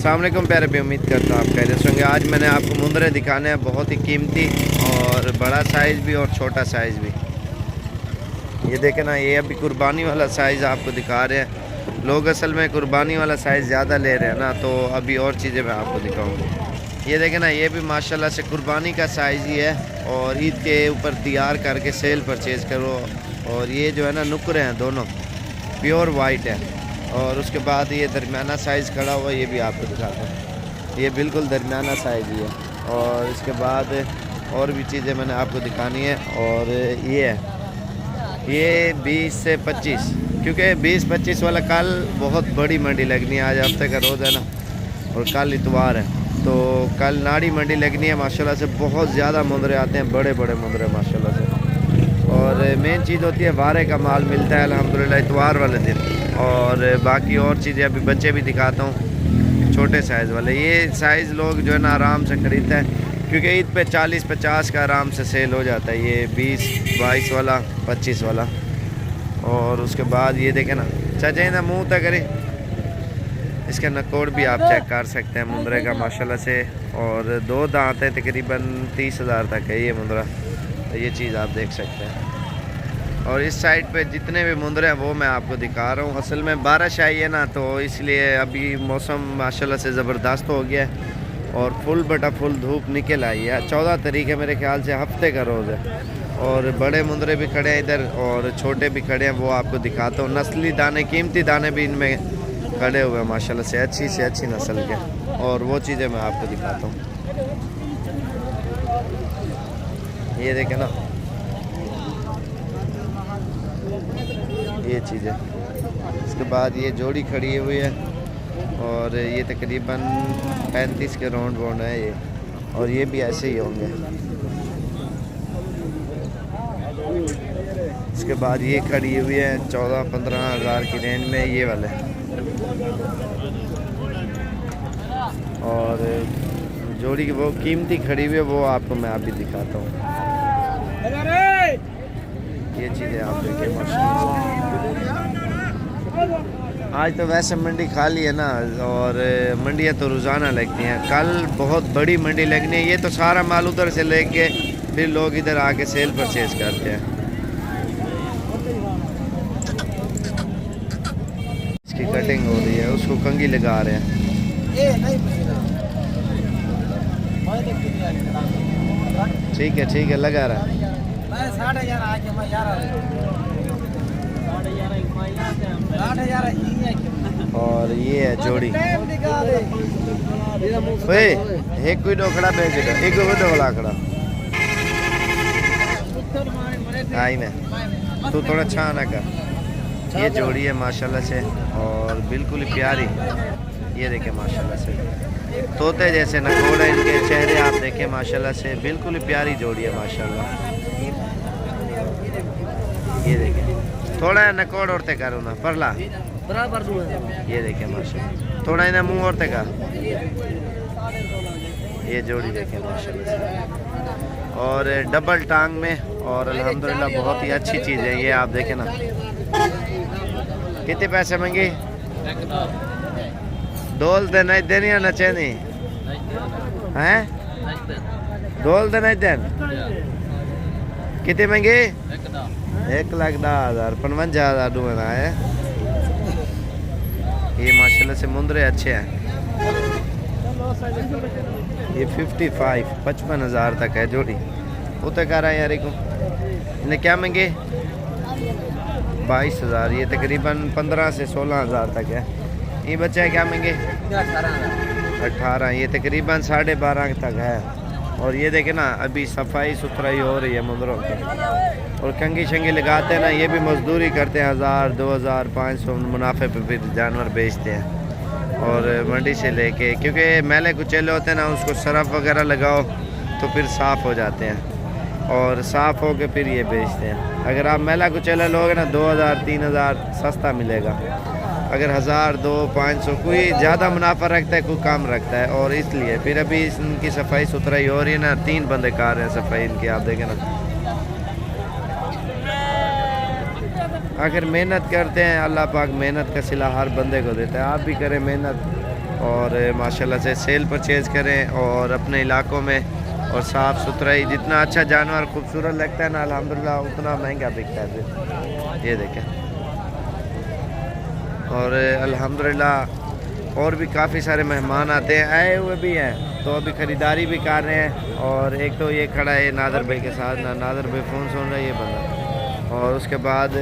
अस्सलाम वालेकुम प्यारे भी, उम्मीद करता हूँ आप खैरियत होंगे। आज मैंने आपको मुंदरे दिखाने हैं, बहुत ही कीमती और बड़ा साइज़ भी और छोटा साइज़ भी। ये देखें ना, ये अभी कुर्बानी वाला साइज़ आपको दिखा रहे हैं। लोग असल में कुर्बानी वाला साइज़ ज़्यादा ले रहे हैं ना, तो अभी और चीज़ें मैं आपको दिखाऊँगा। ये देखें ना, ये भी माशाल्लाह से कुर्बानी का साइज़ ही है और ईद के ऊपर तैयार करके सेल परचेज़ करो। और ये जो है ना, नुकरे हैं दोनों प्योर वाइट है। और उसके बाद ये दरमियाना साइज़ खड़ा हुआ, ये भी आपको दिखाता हूँ। ये बिल्कुल दरमियाना साइज़ ही है। और इसके बाद और भी चीज़ें मैंने आपको दिखानी है। और ये है, ये 20 से 25, क्योंकि 20-25 वाला कल बहुत बड़ी मंडी लगनी है। आज हफ्ते का रोज़ है ना, और कल इतवार है, तो कल नाड़ी मंडी लगनी है। माशाल्लाह से बहुत ज़्यादा मुंदरे आते हैं, बड़े बड़े मुंदरे माशाल्लाह से। और मेन चीज़ होती है वारे का माल मिलता है अल्हम्दुलिल्लाह इतवार वाले दिन। और बाकी और चीज़ें अभी बच्चे भी दिखाता हूँ, छोटे साइज़ वाले। ये साइज़ लोग जो है ना आराम से ख़रीदते हैं, क्योंकि ईद पे 40-50 का आराम से सेल हो जाता है। ये 20-22 वाला, 25 वाला। और उसके बाद ये देखें ना, चाचा ना मुँह तक करे, इसका नकोड़ भी आप चेक कर सकते हैं मुंदरे का माशाल्लाह से। और 2 दांत हैं, तकरीबन 30,000 तक है ये मुंदरा। तो ये चीज़ आप देख सकते हैं। और इस साइड पे जितने भी मुंदरे हैं वो मैं आपको दिखा रहा हूँ। असल में बारिश आई है ना, तो इसलिए अभी मौसम माशाल्लाह से ज़बरदस्त हो गया है और फुल बटा फुल धूप निकल आई है। 14 तारीख है, मेरे ख्याल से हफ्ते का रोज़ है। और बड़े मुंदरे भी खड़े हैं इधर और छोटे भी खड़े हैं, वो आपको दिखाता हूँ। नस्ली दाने, कीमती दाने भी इनमें खड़े हुए हैं माशाल्लाह से अच्छी नस्ल के। और वो चीज़ें मैं आपको दिखाता हूँ। ये देखें ना, ये चीज़ें। इसके बाद ये जोड़ी खड़ी हुई है और ये तकरीबन 35 के राउंड बाउंड है ये। और ये भी ऐसे ही होंगे। इसके बाद ये खड़ी हुई है 14-15 हज़ार की रेंज में, ये वाले। और जोड़ी की वो कीमती खड़ी हुई है, वो आपको मैं अभी दिखाता हूँ। ये चीज़ें आप देखें माशाल्लाह। आज तो वैसे मंडी खाली है ना, और मंडियाँ तो रोज़ाना लगती हैं। कल बहुत बड़ी मंडी लगनी है। ये तो सारा माल उधर से लेके फिर लोग इधर आके सेल परचेज करते हैं। इसकी कटिंग हो रही है, उसको कंघी लगा रहे हैं। ठीक है लगा रहा है। और ये है जोड़ी। एक कोई डोखड़ा बेच दो, एक डोखड़ा खड़ा आई में, तू थोड़ा छा ना कर। ये जोड़ी है माशाल्लाह से और बिल्कुल ही प्यारी। ये देखें माशाल्लाह से, तोते जैसे नकोड़ है इनके चेहरे, आप देखें माशाल्लाह से, बिल्कुल ही प्यारी जोड़ी है माशाल्लाह। ये देखें, थोड़ा नकोड़ औरते करो ना परला बराबर। ये देखें माशाल्लाह, थोड़ा इन्हें मुँह औरते का। ये जोड़ी देखें माशाल्लाह से, और डबल टांग में। और अल्हम्दुलिल्लाह बहुत ही अच्छी चीज़ है ये। आप देखें ना, कितने पैसे मांगे? दोल दे नहीं देनी या नचे नहीं हैं? दोल दे नहीं देन। कितने महंगे? 1,10,000, 55,000 दूंगा है। ये माशाल्लाह से मुंदरे अच्छे हैं। ये 55,000 तक है जोड़ी। वो तो कह रहा है यार, इन्हें क्या महंगे? 22,000। ये तकरीबन 15 से 16,000 तक है। ये बच्चे हैं क्या महंगे? 18। ये तकरीबन 12.5 तक है। और ये देखे ना, अभी सफाई सुथराई हो रही है मुंदरों की। और कंघी शंगी लगाते हैं ना, ये भी मजदूरी करते हैं, 1000, 2000, 500 मुनाफे पे फिर जानवर बेचते हैं। और मंडी से लेके, क्योंकि मैले कुचेले होते हैं ना, उसको सरफ वगैरह लगाओ तो फिर साफ़ हो जाते हैं। और साफ़ हो के फिर ये बेचते हैं। अगर आप मेला कुचेला लोगे ना, 2000, 3000 सस्ता मिलेगा। अगर 1000, 2, 500, कोई ज़्यादा मुनाफा रखता है, कोई कम रखता है। और इसलिए फिर अभी इनकी सफाई सुथराई हो रही है ना, 3 बंदे कर रहे हैं सफाई इनकी। आप देखें ना, अगर मेहनत करते हैं, अल्लाह पाक मेहनत का सिला हर बंदे को देता है। आप भी करें मेहनत, और माशाल्लाह से सेल परचेज़ करें और अपने इलाकों में और साफ़ सुथराई। जितना अच्छा जानवर खूबसूरत लगता है ना अल्हम्दुलिल्लाह उतना महंगा बिकता है फिर। ये देखें, और अल्हम्दुलिल्लाह और भी काफ़ी सारे मेहमान आते हैं, आए हुए भी हैं, तो अभी ख़रीदारी भी कर रहे हैं। और एक तो ये खड़ा है नादर भाई के साथ, नादर भाई फ़ोन सुन रहा है ये बंदा, और उसके बाद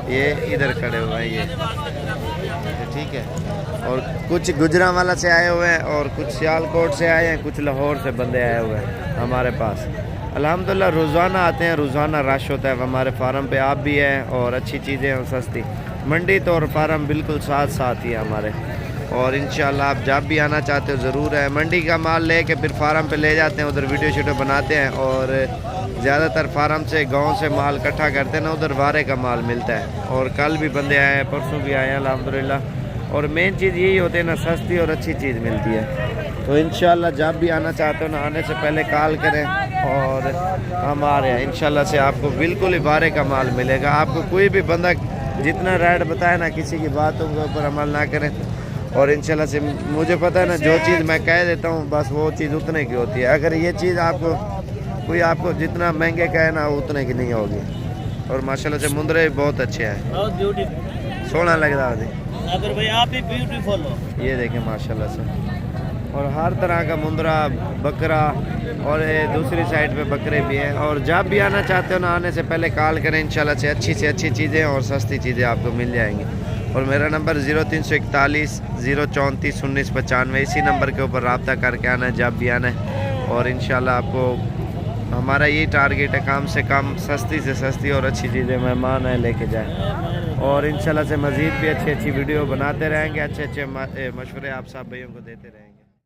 ये इधर खड़े हुए हैं ये, ठीक है। और कुछ गुजरांवाला से आए हुए हैं और कुछ सियालकोट से आए हैं, कुछ लाहौर से बंदे आए हुए हैं हमारे पास। अल्हम्दुलिल्लाह रोज़ाना आते हैं, रोज़ाना रश होता है हमारे फार्म पे। आप भी हैं और अच्छी चीज़ें और सस्ती मंडी तो और फार्म बिल्कुल साथ साथ ही है हमारे। और इंशाल्लाह आप जब भी आना चाहते हो ज़रूर है। मंडी का माल ले के फिर फार्म पे ले जाते हैं, उधर वीडियो शीडियो बनाते हैं। और ज़्यादातर फार्म से गांव से माल इकट्ठा करते हैं ना, उधर वारे का माल मिलता है। और कल भी बंदे आए हैं, परसों भी आए हैं अल्हम्दुलिल्लाह। और मेन चीज़ यही होती है ना, सस्ती और अच्छी चीज़ मिलती है। तो इंशाल्लाह जब भी आना चाहते हो ना, आने से पहले कॉल करें और हम आ रहे हैं। इंशाल्लाह से आपको बिल्कुल ही वारे का माल मिलेगा। आपको कोई भी बंदा जितना रेट बताए ना, किसी की बातों के ऊपर अमल ना करें। और इंशाल्लाह से मुझे पता है ना, जो चीज़ मैं कह देता हूँ बस वो चीज़ उतने की होती है। अगर ये चीज़ कोई आपको जितना महंगे कहे ना उतने की नहीं होगी। और माशाल्लाह से मुंदरे बहुत अच्छे हैं, बहुत ब्यूटीफुल, सोना लगता है अगर भाई आप ही ब्यूटीफुल हो। ये देखें माशाल्लाह से। और हर तरह का मुंदरा, बकरा, और दूसरी साइड पे बकरे भी हैं। और जब भी आना चाहते हो ना, आने से पहले कॉल करें। इंशाल्लाह से अच्छी चीज़ें और सस्ती चीज़ें आपको मिल जाएंगी। और मेरा नंबर 0341 034 1995, इसी नंबर के ऊपर रब्ता करके आना है जब भी आना है। और इंशाल्लाह आपको हमारा यही टारगेट है, कम से कम सस्ती से सस्ती और अच्छी चीज़ें मेहमान है लेके जाएँ। और इंशाल्लाह से मज़ीद भी अच्छी वीडियो बनाते रहेंगे, अच्छे मशवरे आप सब भाइयों को देते रहेंगे।